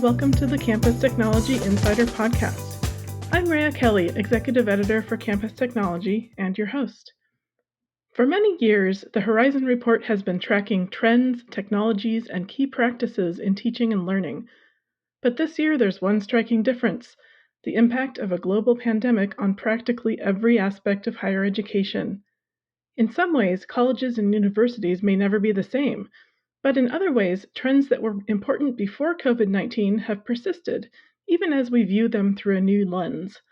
welcome to the Campus Technology Insider Podcast. I'm Rhea Kelly, Executive Editor for Campus Technology and your host. For many years, the Horizon Report has been tracking trends, technologies, and key practices in teaching and learning. But this year, there's one striking difference: the impact of a global pandemic on practically every aspect of higher education. In some ways, colleges and universities may never be the same. But in other ways, trends that were important before COVID-19 have persisted, even as we view them through a new lens.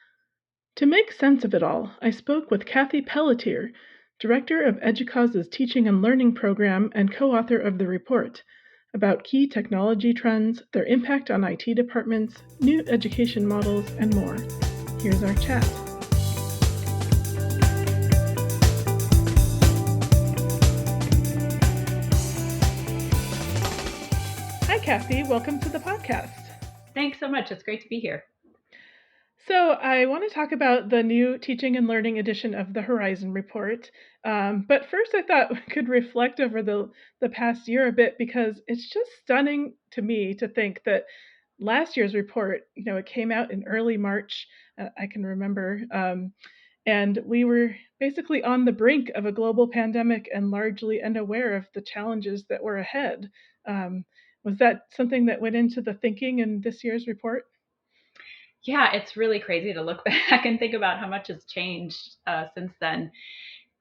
To make sense of it all, I spoke with Kathe Pelletier, Director of EDUCAUSE's Teaching and Learning Program and co-author of the report, about key technology trends, their impact on IT departments, new education models, and more. Here's our chat. Hi, Kathe. Welcome to the podcast. Thanks so much. It's great to be here. So I want to talk about the new Teaching and Learning edition of the Horizon Report. But first, I thought we could reflect over the past year a bit, because it's just stunning to me to think that last year's report, it came out in early March, I can remember, and we were basically on the brink of a global pandemic and largely unaware of the challenges that were ahead. Was that something that went into the thinking in this year's report? Yeah, it's really crazy to look back and think about how much has changed since then.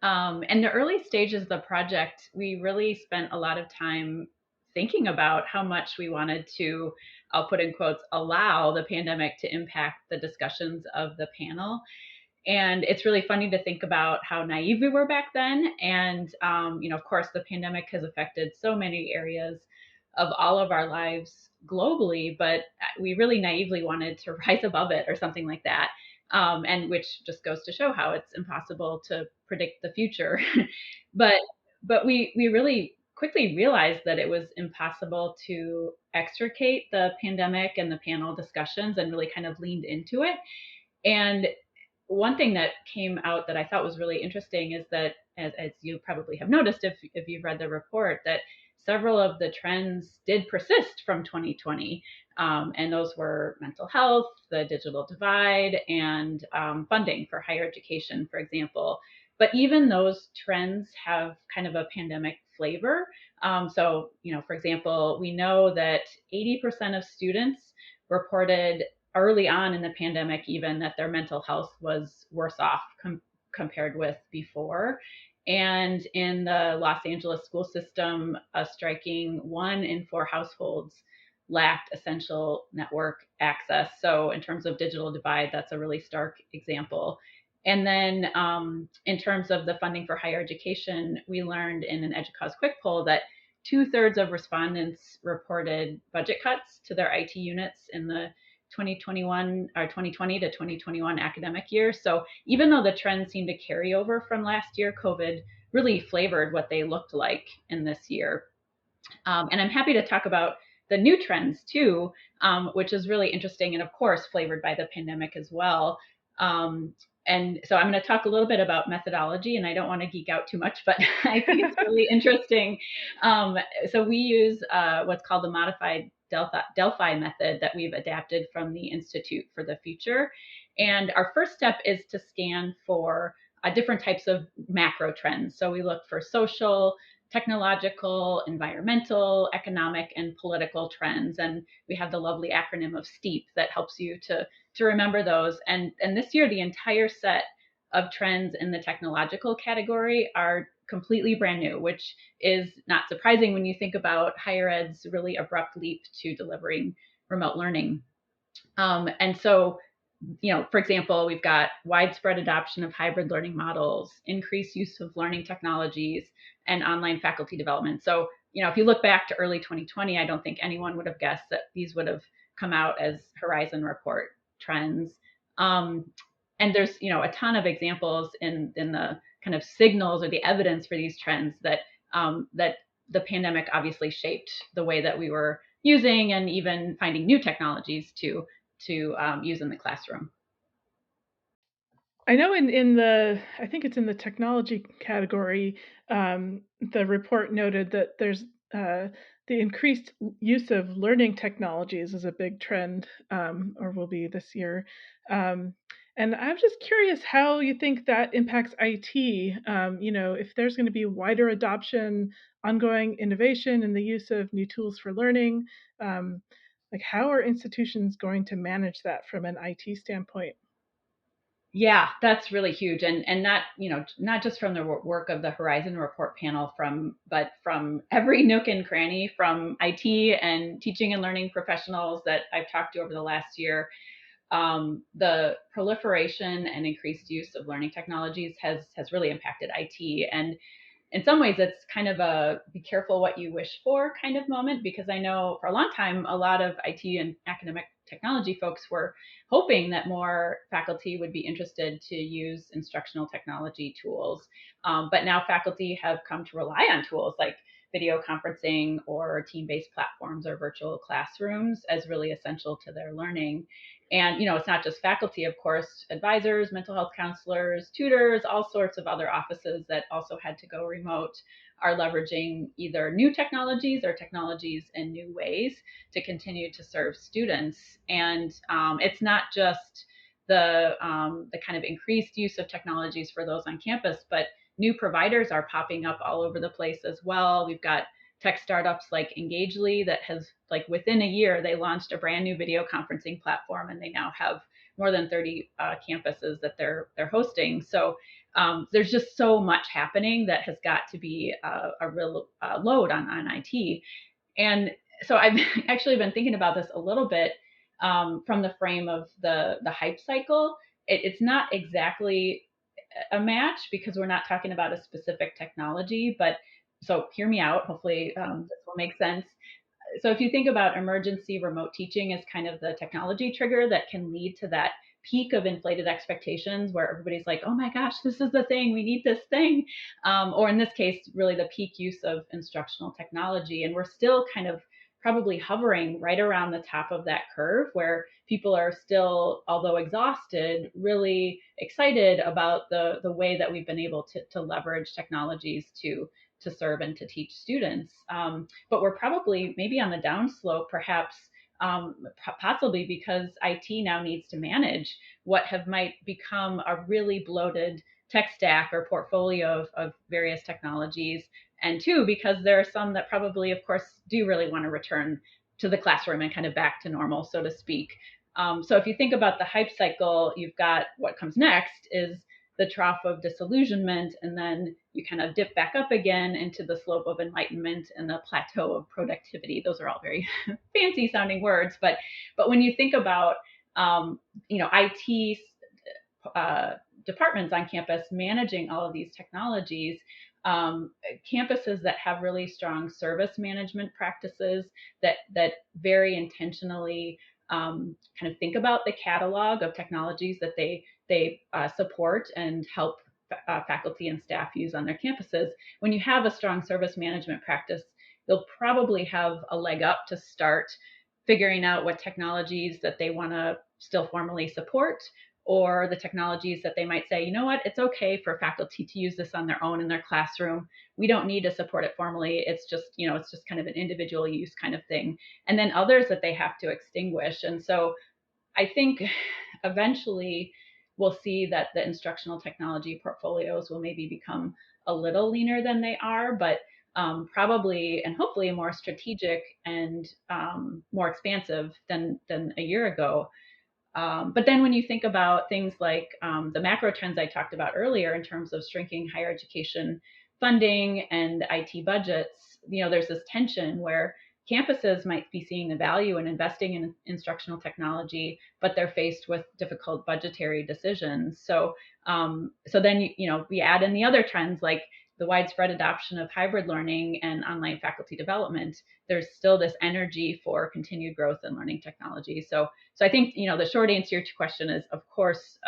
In the early stages of the project, we really spent a lot of time thinking about how much we wanted to, I'll put in quotes, allow the pandemic to impact the discussions of the panel. And it's really funny to think about how naive we were back then. And, of course, the pandemic has affected so many areas of all of our lives globally, but we really naively wanted to rise above it or something like that. And which just goes to show how it's impossible to predict the future. but but we really quickly realized that it was impossible to extricate the pandemic and the panel discussions, and really kind of leaned into it. And one thing that came out that I thought was really interesting is that, as you probably have noticed if you've read the report, that several of the trends did persist from 2020. And those were mental health, the digital divide, and funding for higher education, for example. But even those trends have kind of a pandemic flavor. For example, we know that 80% of students reported early on in the pandemic, even, that their mental health was worse off compared with before. And in the Los Angeles school system, a striking 1 in 4 households lacked essential network access. So, in terms of digital divide, that's a really stark example. And then, in terms of the funding for higher education, we learned in an EDUCAUSE quick poll that 2/3 of respondents reported budget cuts to their IT units in the 2021 or 2020 to 2021 academic year. So even though the trends seem to carry over from last year, COVID really flavored what they looked like in this year. And I'm happy to talk about the new trends too, which is really interesting, and of course flavored by the pandemic as well. And so I'm going to talk a little bit about methodology, and I don't want to geek out too much, but I think it's really interesting. So we use what's called the modified Delphi method that we've adapted from the Institute for the Future. And our first step is to scan for different types of macro trends. So we look for social, technological, environmental, economic, and political trends. And we have the lovely acronym of STEEP that helps you to remember those. And this year, the entire set of trends in the technological category are completely brand new, which is not surprising when you think about higher ed's really abrupt leap to delivering remote learning. And so, for example, we've got widespread adoption of hybrid learning models, increased use of learning technologies, and online faculty development. So, if you look back to early 2020, I don't think anyone would have guessed that these would have come out as Horizon Report trends. And there's, a ton of examples in the kind of signals or the evidence for these trends that that the pandemic obviously shaped the way that we were using and even finding new technologies to use in the classroom. I know I think it's in the technology category, the report noted that there's the the increased use of learning technologies is a big trend, or will be this year. Um, and I'm just curious how you think that impacts IT. If there's going to be wider adoption, ongoing innovation, and the use of new tools for learning, um, like how are institutions going to manage that from an IT standpoint? Yeah, that's really huge, and not not just from the work of the Horizon Report panel, but from every nook and cranny, from IT and teaching and learning professionals that I've talked to over the last year. The proliferation and increased use of learning technologies has really impacted IT, and in some ways it's kind of a be careful what you wish for kind of moment, because I know for a long time a lot of IT and academic technology folks were hoping that more faculty would be interested to use instructional technology tools. But now faculty have come to rely on tools like video conferencing or team-based platforms or virtual classrooms as really essential to their learning. And it's not just faculty, of course, advisors, mental health counselors, tutors, all sorts of other offices that also had to go remote are leveraging either new technologies or technologies in new ways to continue to serve students. And it's not just the kind of increased use of technologies for those on campus, but new providers are popping up all over the place as well. We've got tech startups like Engagely that has, like, within a year they launched a brand new video conferencing platform, and they now have more than 30 campuses that they're hosting. So there's just so much happening that has got to be a real load on IT. And so I've actually been thinking about this a little bit from the frame of the hype cycle. It's not exactly a match because we're not talking about a specific technology, but so hear me out. Hopefully, this will make sense. So if you think about emergency remote teaching as kind of the technology trigger that can lead to that peak of inflated expectations where everybody's like, oh my gosh, this is the thing, we need this thing. Or in this case, really the peak use of instructional technology. And we're still kind of probably hovering right around the top of that curve where people are still, although exhausted, really excited about the way that we've been able to leverage technologies to serve and to teach students. But we're probably maybe on the downslope, perhaps possibly because IT now needs to manage what have might become a really bloated tech stack or portfolio of various technologies. And two, because there are some that probably, of course, do really want to return to the classroom and kind of back to normal, so to speak. So if you think about the hype cycle, you've got what comes next is the trough of disillusionment, and then you kind of dip back up again into the slope of enlightenment and the plateau of productivity. Those are all very fancy sounding words, but when you think about IT departments on campus managing all of these technologies, campuses that have really strong service management practices that very intentionally kind of think about the catalog of technologies that they support and help faculty and staff use on their campuses. When you have a strong service management practice, they'll probably have a leg up to start figuring out what technologies that they want to still formally support, or the technologies that they might say, you know what, it's okay for faculty to use this on their own in their classroom. We don't need to support it formally. It's just kind of an individual use kind of thing. And then others that they have to extinguish. And so I think eventually we'll see that the instructional technology portfolios will maybe become a little leaner than they are, but probably and hopefully more strategic and more expansive than a year ago. But then when you think about things like the macro trends I talked about earlier in terms of shrinking higher education funding and IT budgets, there's this tension where campuses might be seeing the value in investing in instructional technology, but they're faced with difficult budgetary decisions. So then we add in the other trends like the widespread adoption of hybrid learning and online faculty development. There's still this energy for continued growth in learning technology. So I think the short answer to your question is, of course,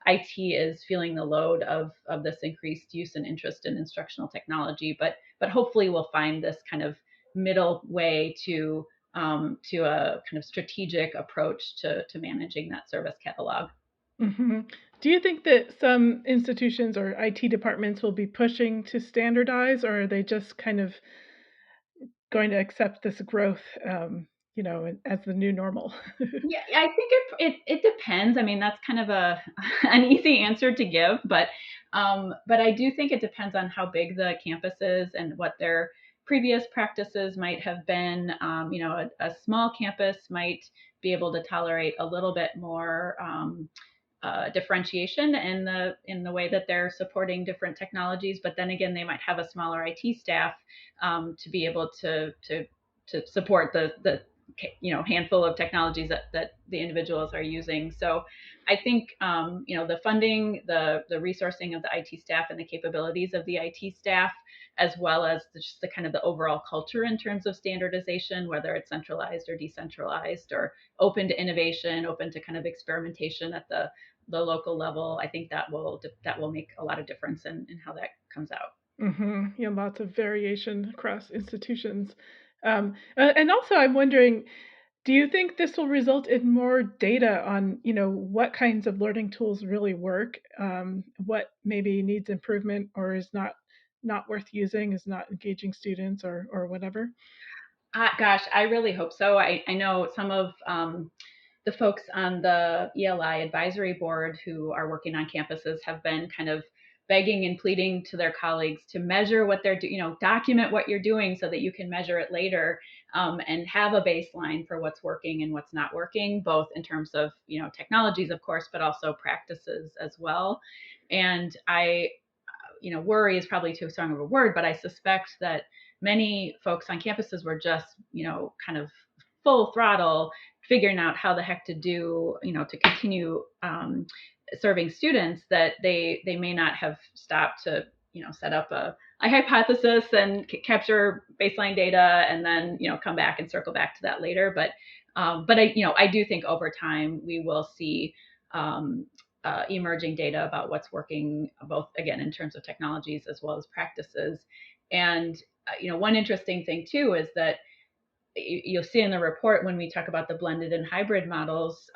IT is feeling the load of this increased use and interest in instructional technology, but hopefully we'll find this kind of middle way to a kind of strategic approach to managing that service catalog. Hmm. Do you think that some institutions or IT departments will be pushing to standardize, or are they just kind of going to accept this growth, as the new normal? Yeah, I think it depends. I mean, that's kind of a an easy answer to give, but I do think it depends on how big the campus is and what their previous practices might have been. A small campus might be able to tolerate a little bit more differentiation in the way that they're supporting different technologies. But then again, they might have a smaller IT staff to be able to support the handful of technologies that the individuals are using. So I think the funding, the resourcing of the IT staff, and the capabilities of the IT staff, as well as just the kind of the overall culture in terms of standardization, whether it's centralized or decentralized or open to innovation, open to kind of experimentation at the local level. I think that will make a lot of difference in how that comes out. Yeah, lots of variation across institutions. And also, I'm wondering, do you think this will result in more data on, what kinds of learning tools really work, what maybe needs improvement or is not worth using, is not engaging students or whatever? Gosh, I really hope so. I know some of the folks on the ELI advisory board who are working on campuses have been kind of begging and pleading to their colleagues to measure what they're doing, document what you're doing so that you can measure it later, and have a baseline for what's working and what's not working, both in terms of, technologies, of course, but also practices as well. And worry is probably too strong of a word, but I suspect that many folks on campuses were just, kind of full throttle figuring out how the heck to do, to continue serving students, that they may not have stopped to, set up a hypothesis and capture baseline data and then, come back and circle back to that later. But I do think over time we will see emerging data about what's working, both again in terms of technologies as well as practices. And one interesting thing too is that you'll see in the report when we talk about the blended and hybrid models,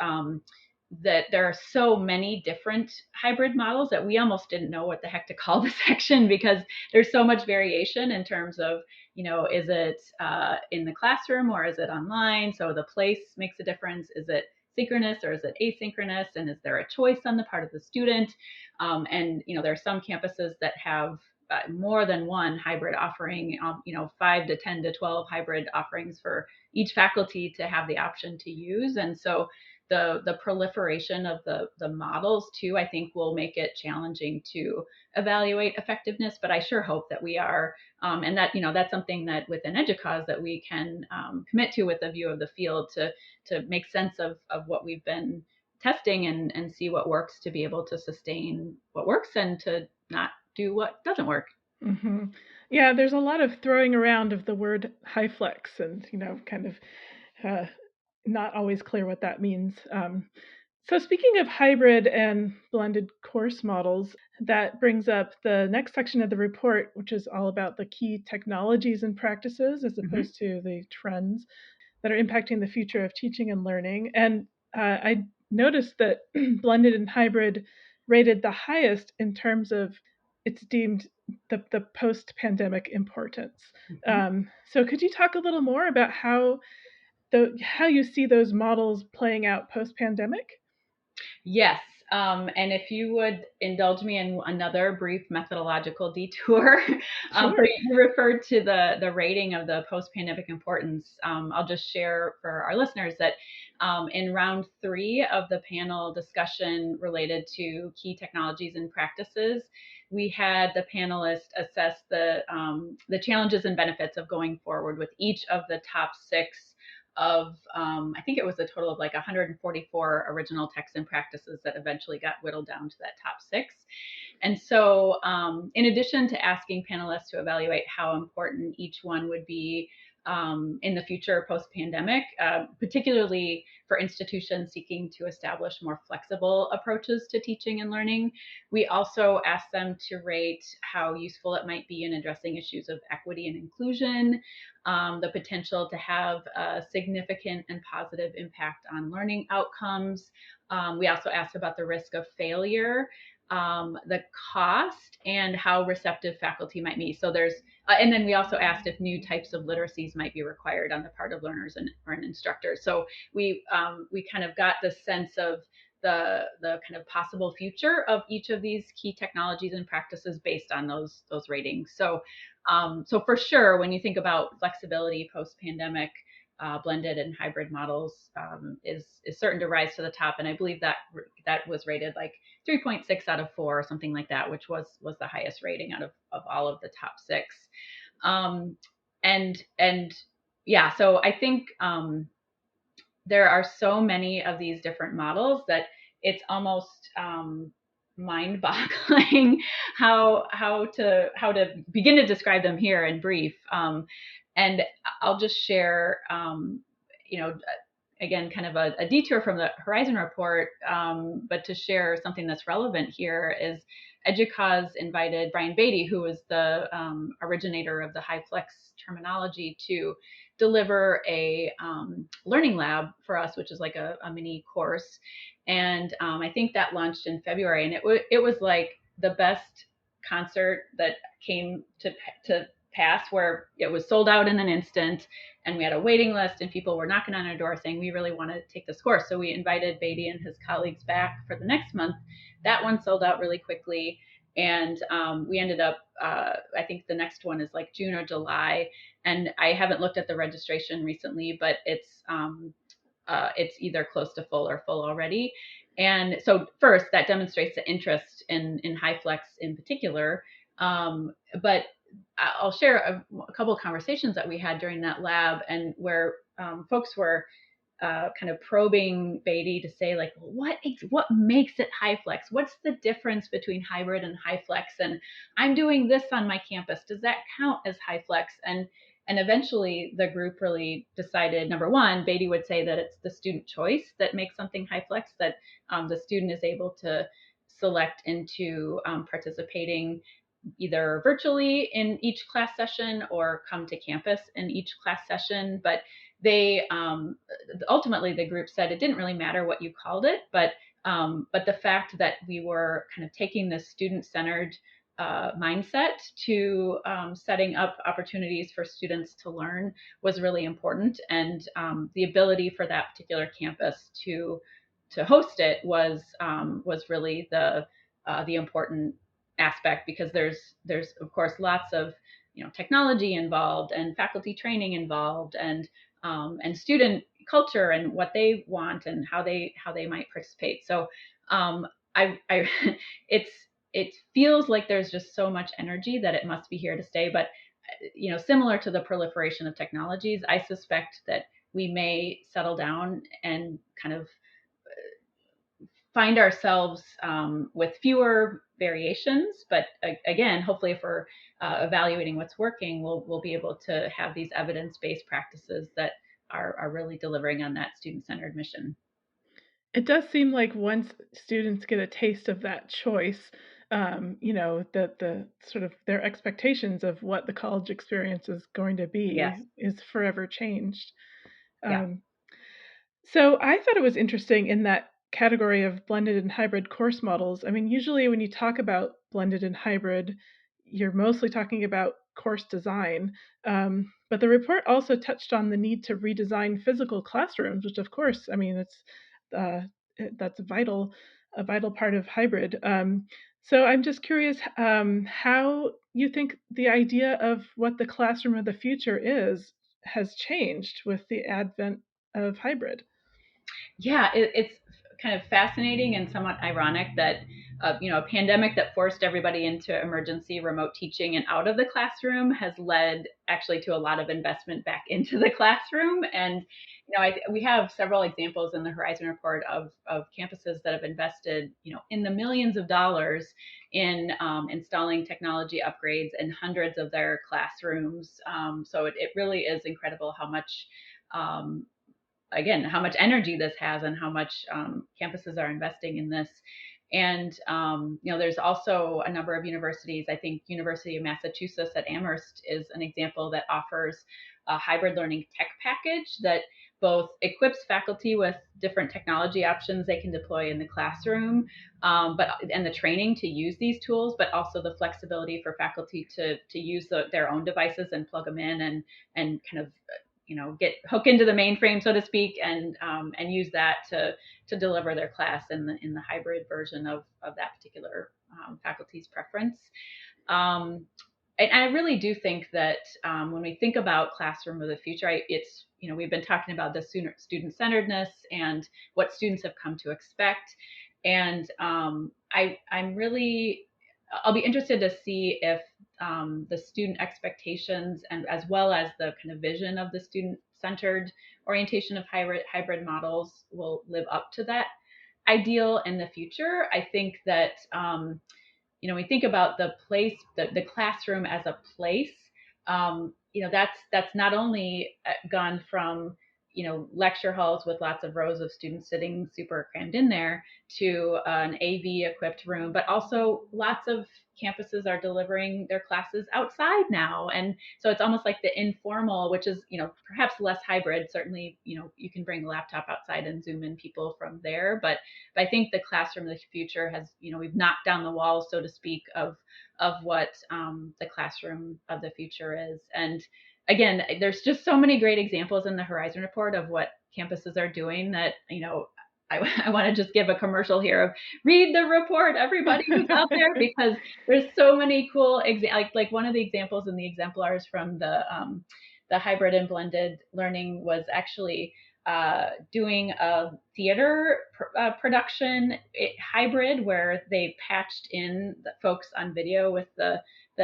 that there are so many different hybrid models that we almost didn't know what the heck to call the section, because there's so much variation in terms of, is it in the classroom or is it online? So the place makes a difference. Is it synchronous or is it asynchronous? And is there a choice on the part of the student? And there are some campuses that have more than one hybrid offering, 5 to 10 to 12 hybrid offerings for each faculty to have the option to use. And so the proliferation of the models too, I think, will make it challenging to evaluate effectiveness. But I sure hope that we are, and that that's something that within EDUCAUSE that we can commit to with a view of the field to make sense of what we've been testing and see what works, to be able to sustain what works and to not do what doesn't work. Hmm. Yeah, there's a lot of throwing around of the word high flex and, kind of uh, not always clear what that means. So, speaking of hybrid and blended course models, that brings up the next section of the report, which is all about the key technologies and practices as Mm-hmm. opposed to the trends that are impacting the future of teaching and learning. And I noticed that blended and hybrid rated the highest in terms of it's deemed the post pandemic importance. Mm-hmm. So, could you talk a little more about how you see those models playing out post pandemic? Yes. And if you would indulge me in another brief methodological detour, Sure. you referred to the rating of the post-pandemic importance. I'll just share for our listeners that in round 3 of the panel discussion related to key technologies and practices, we had the panelists assess the challenges and benefits of going forward with each of the top 6 of I think it was a total of like 144 original texts and practices that eventually got whittled down to that top 6. And so, in addition to asking panelists to evaluate how important each one would be in the future post pandemic, particularly for institutions seeking to establish more flexible approaches to teaching and learning, we also asked them to rate how useful it might be in addressing issues of equity and inclusion, the potential to have a significant and positive impact on learning outcomes. We also asked about the risk of failure, the cost, and how receptive faculty might be. So there's, and then we also asked if new types of literacies might be required on the part of learners and instructors. So we kind of got the sense of the kind of possible future of each of these key technologies and practices based on those ratings. So for sure, when you think about flexibility post pandemic, blended and hybrid models is certain to rise to the top, and I believe that was rated like 3.6 out of 4 or something like that, which was the highest rating out of all of the top 6. Um, and yeah, so I think there are so many of these different models that it's almost mind-boggling how to begin to describe them here in brief. And I'll just share, you know, again, kind of a detour from the Horizon report, but to share something that's relevant here is EDUCAUSE invited Brian Beatty, who was the originator of the HyFlex terminology, to deliver a learning lab for us, which is like a mini course. And I think that launched in February, and it was like the best concert that came to pass, where it was sold out in an instant, and we had a waiting list, and people were knocking on our door saying, we really want to take this course. So we invited Beatty and his colleagues back for the next month. That one sold out really quickly, and we ended up I think the next one is like June or July, and I haven't looked at the registration recently, but it's either close to full or full already. And so first, that demonstrates the interest in HyFlex in particular. But I'll share a couple of conversations that we had during that lab, and where folks were kind of probing Beatty to say, like, what makes it HyFlex? What's the difference between hybrid and HyFlex? And I'm doing this on my campus. Does that count as HyFlex? And eventually the group really decided, number one, Beatty would say that it's the student choice that makes something HyFlex, that the student is able to select into participating either virtually in each class session or come to campus in each class session. But they ultimately, the group said it didn't really matter what you called it, but the fact that we were kind of taking this student-centered mindset to setting up opportunities for students to learn was really important, and the ability for that particular campus to host it was really the important aspect, because there's of course lots of technology involved and faculty training involved, and student culture and what they want and how they might participate. So I it feels like there's just so much energy that it must be here to stay. But similar to the proliferation of technologies, I suspect that we may settle down and kind of find ourselves with fewer variations. But again, hopefully, if we're evaluating what's working, we'll be able to have these evidence-based practices that are really delivering on that student-centered mission. It does seem like once students get a taste of that choice, the sort of their expectations of what the college experience is going to be Yes. is forever changed. Yeah. So I thought it was interesting in that category of blended and hybrid course models. I mean, usually when you talk about blended and hybrid, you're mostly talking about course design. But the report also touched on the need to redesign physical classrooms, which, of course, I mean, uh, that's a vital part of hybrid. So I'm just curious how you think the idea of what the classroom of the future is has changed with the advent of hybrid. Yeah, it's kind of fascinating and somewhat ironic that a pandemic that forced everybody into emergency remote teaching and out of the classroom has led actually to a lot of investment back into the classroom. And we have several examples in the Horizon report of campuses that have invested in the millions of dollars in installing technology upgrades in hundreds of their classrooms. So it really is incredible how much um, again, how much energy this has and how much campuses are investing in this. And there's also a number of universities. I think University of Massachusetts at Amherst is an example that offers a hybrid learning tech package that both equips faculty with different technology options they can deploy in the classroom, and the training to use these tools, but also the flexibility for faculty to use their own devices and plug them in and kind of get hook into the mainframe, so to speak, and use that to deliver their class in the hybrid version of that particular faculty's preference. Um, and I really do think that when we think about classroom of the future, it's we've been talking about the student centeredness and what students have come to expect, and I'm really I'll be interested to see if the student expectations and as well as the kind of vision of the student centered orientation of hybrid models will live up to that ideal in the future. I think that we think about the classroom as a place. That's not only gone from lecture halls with lots of rows of students sitting super crammed in there to an AV equipped room, but also lots of campuses are delivering their classes outside now, and so it's almost like the informal, which is perhaps less hybrid. Certainly, you can bring a laptop outside and zoom in people from there, but I think the classroom of the future has, we've knocked down the walls, so to speak, of what the classroom of the future is. And again, there's just so many great examples in the Horizon Report of what campuses are doing that, I want to just give a commercial here of read the report, everybody who's out there, because there's so many cool like one of the examples in the exemplars from the hybrid and blended learning was actually doing a theater production hybrid where they patched in the folks on video with the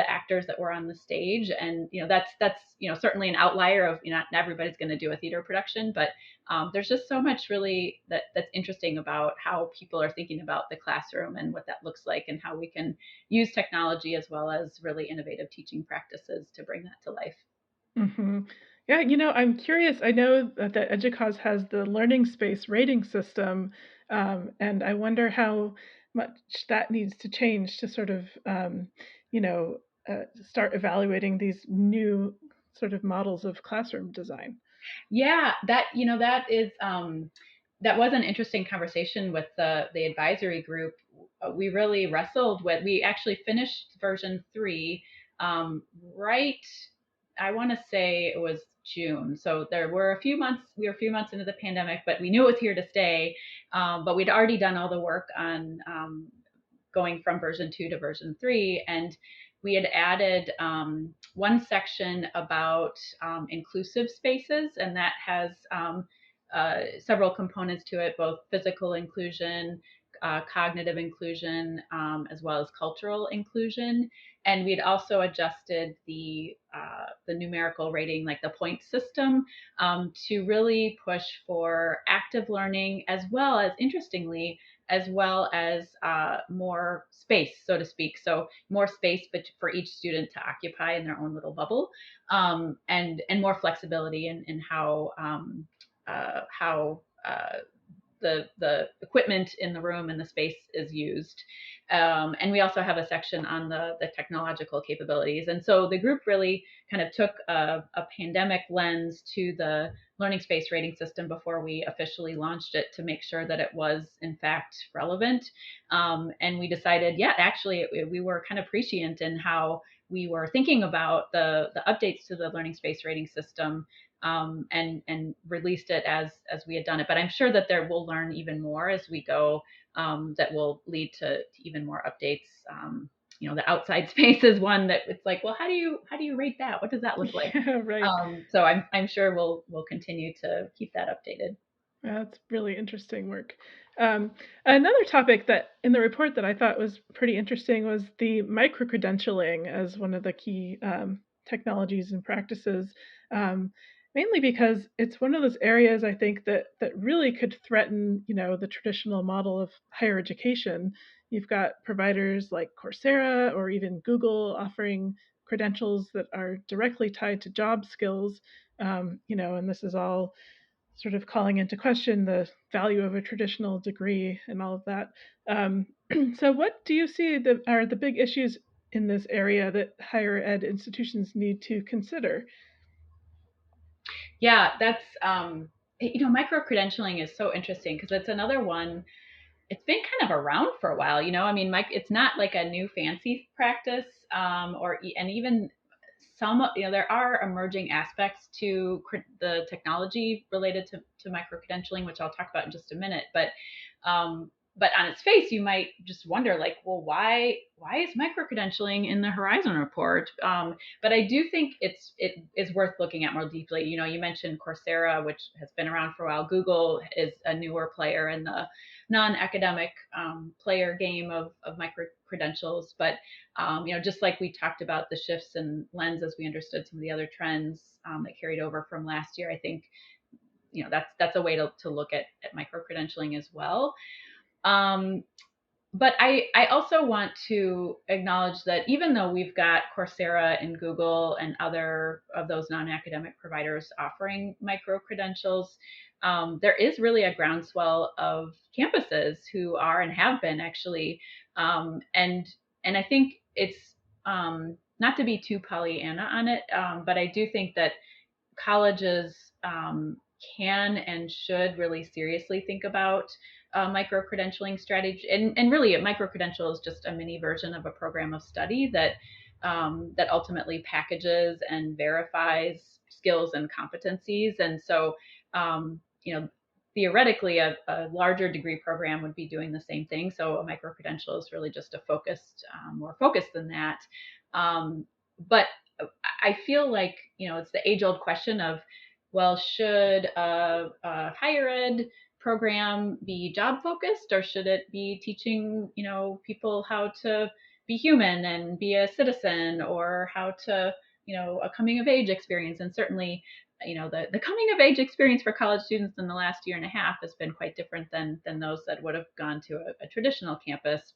actors that were on the stage, and that's certainly an outlier of not everybody's going to do a theater production, but there's just so much really that's interesting about how people are thinking about the classroom and what that looks like, and how we can use technology as well as really innovative teaching practices to bring that to life. Mm-hmm. Yeah, I'm curious. I know that the EDUCAUSE has the learning space rating system, and I wonder how much that needs to change to sort of, you know, start evaluating these new sort of models of classroom design. Yeah, that was an interesting conversation with the advisory group. We really wrestled with. We actually finished version 3 right. I want to say it was June. So there were a few months. We were a few months into the pandemic, but we knew it was here to stay. But we'd already done all the work on going from version 2 to version 3, and we had added one section about inclusive spaces, and that has several components to it, both physical inclusion, cognitive inclusion, as well as cultural inclusion. And we'd also adjusted the numerical rating, like the point system, to really push for active learning, as well as, interestingly, as well as more space, so to speak. So more space for each student to occupy in their own little bubble, and more flexibility in how the equipment in the room and the space is used. And we also have a section on the technological capabilities. And so the group really kind of took a pandemic lens to the learning space rating system before we officially launched it, to make sure that it was in fact relevant. And we decided, yeah, actually we were kind of prescient in how we were thinking about the updates to the learning space rating system, and released it as we had done it. But I'm sure that there will learn even more as we go, that will lead to even more updates. The outside space is one that it's like, well, how do you rate that? What does that look like? Yeah, right. So I'm sure we'll continue to keep that updated. That's really interesting work. Another topic that in the report that I thought was pretty interesting was the micro-credentialing as one of the key technologies and practices, mainly because it's one of those areas I think that really could threaten, the traditional model of higher education. You've got providers like Coursera or even Google offering credentials that are directly tied to job skills, and this is all sort of calling into question the value of a traditional degree and all of that. Um, so, what do you see are the big issues in this area that higher ed institutions need to consider? Yeah, Micro-credentialing is so interesting because it's another one. It's been kind of around for a while, I mean, Mike, it's not like a new fancy practice, and even some, there are emerging aspects to the technology related to micro-credentialing, which I'll talk about in just a minute. Um, but on its face, you might just wonder, like, well, why is micro-credentialing in the Horizon report? But I do think it is worth looking at more deeply. You mentioned Coursera, which has been around for a while. Google is a newer player in the non-academic player game of micro credentials. But just like we talked about the shifts in lens as we understood some of the other trends that carried over from last year, I think that's a way to look at micro credentialing as well. Um, but I also want to acknowledge that even though we've got Coursera and Google and other of those non-academic providers offering micro credentials, there is really a groundswell of campuses who are and have been actually, and I think it's not to be too Pollyanna on it, but I do think that colleges can and should really seriously think about micro credentialing strategy. And really, a micro credential is just a mini version of a program of study that ultimately packages and verifies skills and competencies. And so, theoretically, a larger degree program would be doing the same thing. So, a micro credential is really just more focused than that. But I feel like, it's the age old question of, well, should a higher ed program be job focused, or should it be teaching, people how to be human and be a citizen, or how to, a coming of age experience? And certainly, the coming of age experience for college students in the last year and a half has been quite different than those that would have gone to a traditional campus.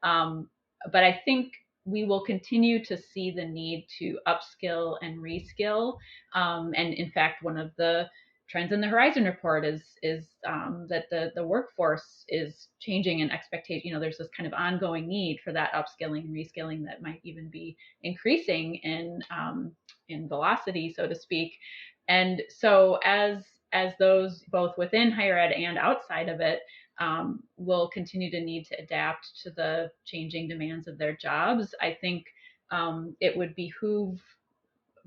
Um, but I think we will continue to see the need to upskill and reskill. And in fact, one of the trends in the Horizon report is that the workforce is changing, and expectation. There's this kind of ongoing need for that upskilling and reskilling that might even be increasing in velocity, so to speak. And so as those both within higher ed and outside of it will continue to need to adapt to the changing demands of their jobs, I think it would behoove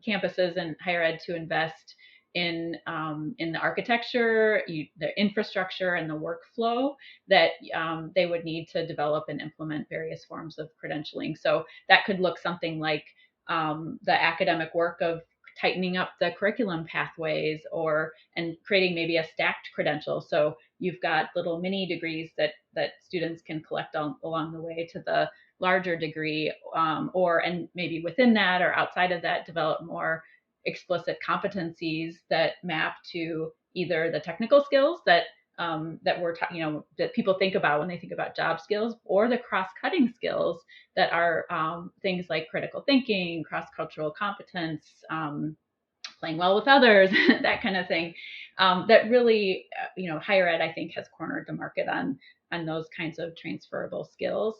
campuses and higher ed to invest in the architecture, the infrastructure, and the workflow that they would need to develop and implement various forms of credentialing. So that could look something like the academic work of tightening up the curriculum pathways, and creating maybe a stacked credential. So you've got little mini degrees that students can collect along the way to the larger degree, and maybe within that or outside of that, develop more explicit competencies that map to either the technical skills that people think about when they think about job skills, or the cross-cutting skills that are things like critical thinking, cross-cultural competence, playing well with others, that kind of thing. That really, higher ed, I think, has cornered the market on those kinds of transferable skills.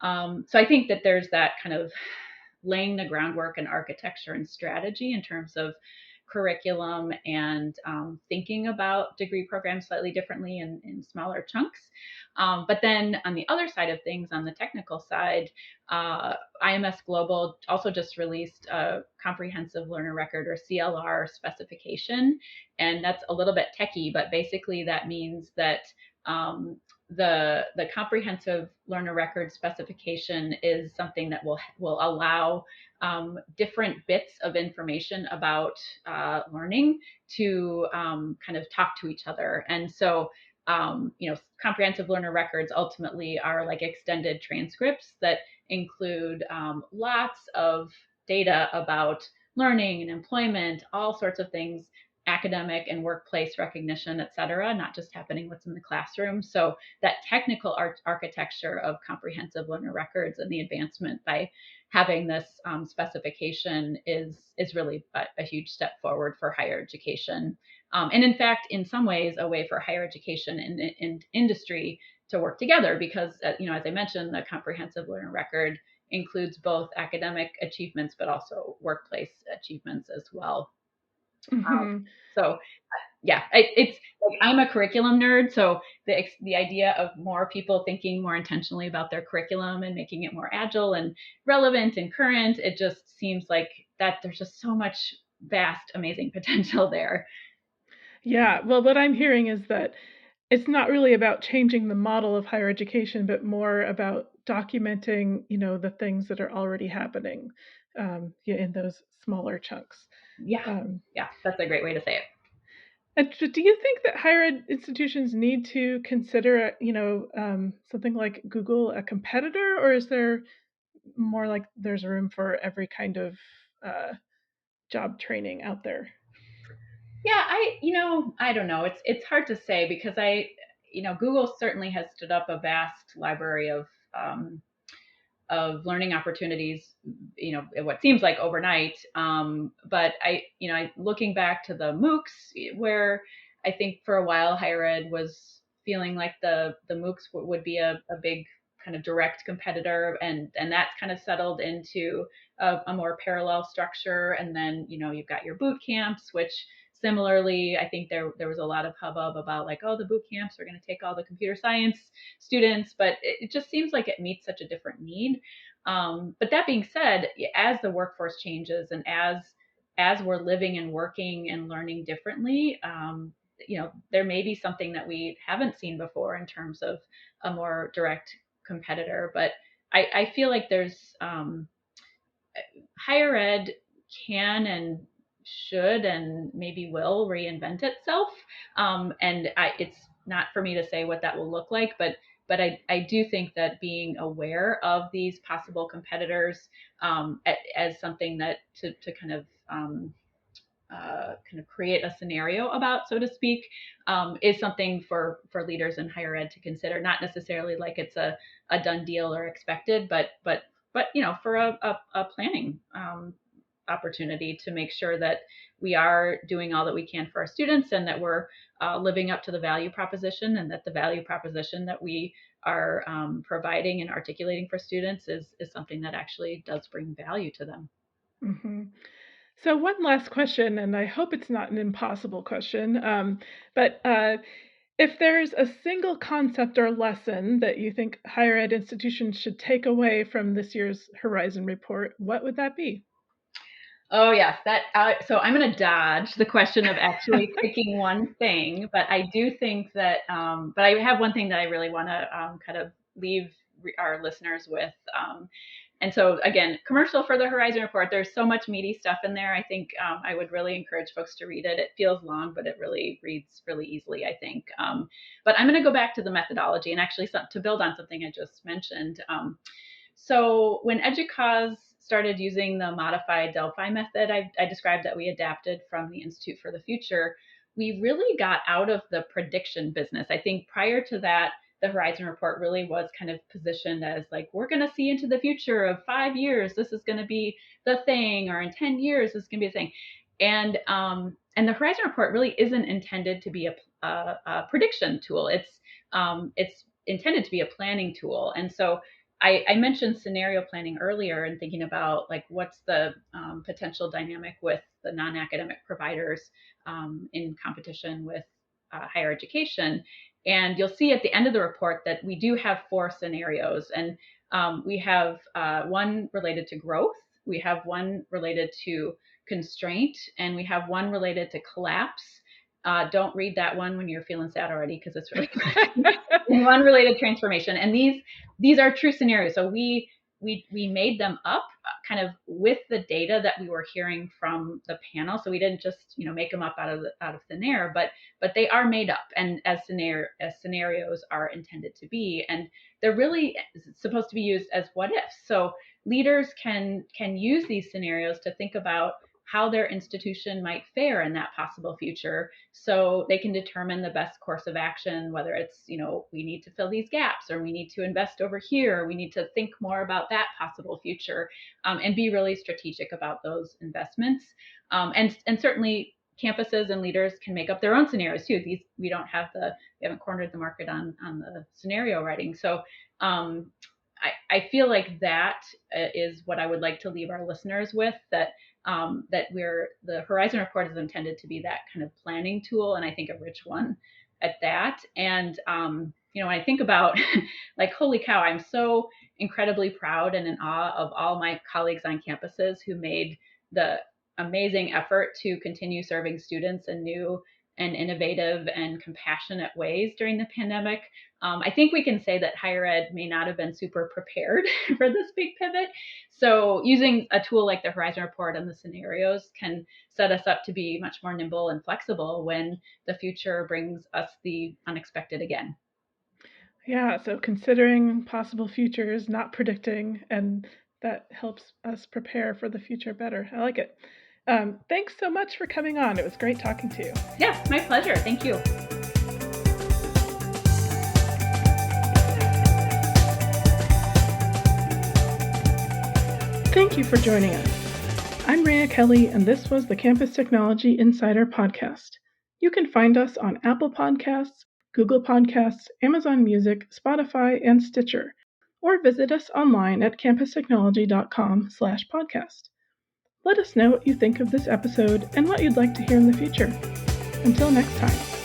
So I think that there's that kind of laying the groundwork and architecture and strategy in terms of curriculum, and thinking about degree programs slightly differently in smaller chunks. But then on the other side of things, on the technical side, IMS Global also just released a comprehensive learner record, or CLR, specification. And that's a little bit techy, but basically that means that the comprehensive learner record specification is something that will allow different bits of information about learning to kind of talk to each other. And so, comprehensive learner records ultimately are like extended transcripts that include lots of data about learning and employment, all sorts of things, academic and workplace recognition, et cetera, not just happening what's in the classroom. So that technical architecture of comprehensive learner records and the advancement by having this specification is really a huge step forward for higher education. And in fact, in some ways, a way for higher education and industry to work together, because, as I mentioned, the comprehensive learner record includes both academic achievements, but also workplace achievements as well. Mm-hmm. So yeah, it's like I'm a curriculum nerd, so the idea of more people thinking more intentionally about their curriculum and making it more agile and relevant and current, it just seems like that there's just so much vast, amazing potential there. Yeah, well, what I'm hearing is that it's not really about changing the model of higher education, but more about documenting, the things that are already happening, yeah, in those smaller chunks. Yeah, Um, yeah, that's a great way to say it. and do you think that higher ed institutions need to consider, something like Google a competitor, or is there more like there's room for every kind of uh, job training out there? Yeah, I don't know. It's hard to say because Google certainly has stood up a vast library um, of learning opportunities, what seems like overnight. But looking back to the MOOCs, where I think for a while higher ed was feeling like the MOOCs would be a big kind of direct competitor, and that's kind of settled into a more parallel structure. And then you've got your boot camps, which similarly, I think there was a lot of hubbub about like, oh, the boot camps are going to take all the computer science students, but it just seems like it meets such a different need. But that being said, as the workforce changes and as we're living and working and learning differently, there may be something that we haven't seen before in terms of a more direct competitor. But I feel like there's higher ed can and should and maybe will reinvent itself. It's not for me to say what that will look like, but I do think that being aware of these possible competitors as something that to kind of create a scenario about, so to speak, is something for leaders in higher ed to consider. Not necessarily like it's a done deal or expected, but for a planning opportunity to make sure that we are doing all that we can for our students and that we're living up to the value proposition, and that the value proposition that we are providing and articulating for students is something that actually does bring value to them. Hmm. So one last question, and I hope it's not an impossible question, but if there's a single concept or lesson that you think higher ed institutions should take away from this year's Horizon report, what would that be? Oh yes, that. So I'm going to dodge the question of actually picking one thing, but I do think that. But I have one thing that I really want to kind of leave our listeners with. And so again, commercial for the Horizon Report. There's so much meaty stuff in there. I think I would really encourage folks to read it. It feels long, but it really reads really easily, I think. But I'm going to go back to the methodology and actually to build on something I just mentioned. So when EDUCAUSE started using the modified Delphi method, I described that we adapted from the Institute for the Future. We really got out of the prediction business. I think prior to that, the Horizon Report really was kind of positioned as like, we're going to see into the future of 5 years. This is going to be the thing, or in 10 years, this is going to be the thing. And the Horizon Report really isn't intended to be a prediction tool. It's intended to be a planning tool. And so I mentioned scenario planning earlier and thinking about like what's the potential dynamic with the non-academic providers in competition with higher education. And you'll see at the end of the report that we do have 4 scenarios, and we have one related to growth, we have one related to constraint, and we have one related to collapse. Don't read that one when you're feeling sad already because it's really and one related transformation. And these are true scenarios. So we made them up kind of with the data that we were hearing from the panel. So we didn't just make them up out of thin air, but they are made up, and as scenarios are intended to be, and they're really supposed to be used as what ifs. So leaders can use these scenarios to think about how their institution might fare in that possible future, so they can determine the best course of action, whether it's we need to fill these gaps, or we need to invest over here, or we need to think more about that possible future, and be really strategic about those investments. And certainly campuses and leaders can make up their own scenarios too. We haven't cornered the market on the scenario writing. So I feel like that is what I would like to leave our listeners with, that that the Horizon Report is intended to be that kind of planning tool, and I think a rich one at that. And when I think about like, holy cow, I'm so incredibly proud and in awe of all my colleagues on campuses who made the amazing effort to continue serving students in new and innovative and compassionate ways during the pandemic. I think we can say that higher ed may not have been super prepared for this big pivot. So using a tool like the Horizon Report and the scenarios can set us up to be much more nimble and flexible when the future brings us the unexpected again. Yeah, so considering possible futures, not predicting, and that helps us prepare for the future better. I like it. Thanks so much for coming on. It was great talking to you. Yeah, my pleasure. Thank you. Thank you for joining us. I'm Rhea Kelly, and this was the Campus Technology Insider Podcast. You can find us on Apple Podcasts, Google Podcasts, Amazon Music, Spotify, and Stitcher, or visit us online at campustechnology.com/podcast. Let us know what you think of this episode and what you'd like to hear in the future. Until next time.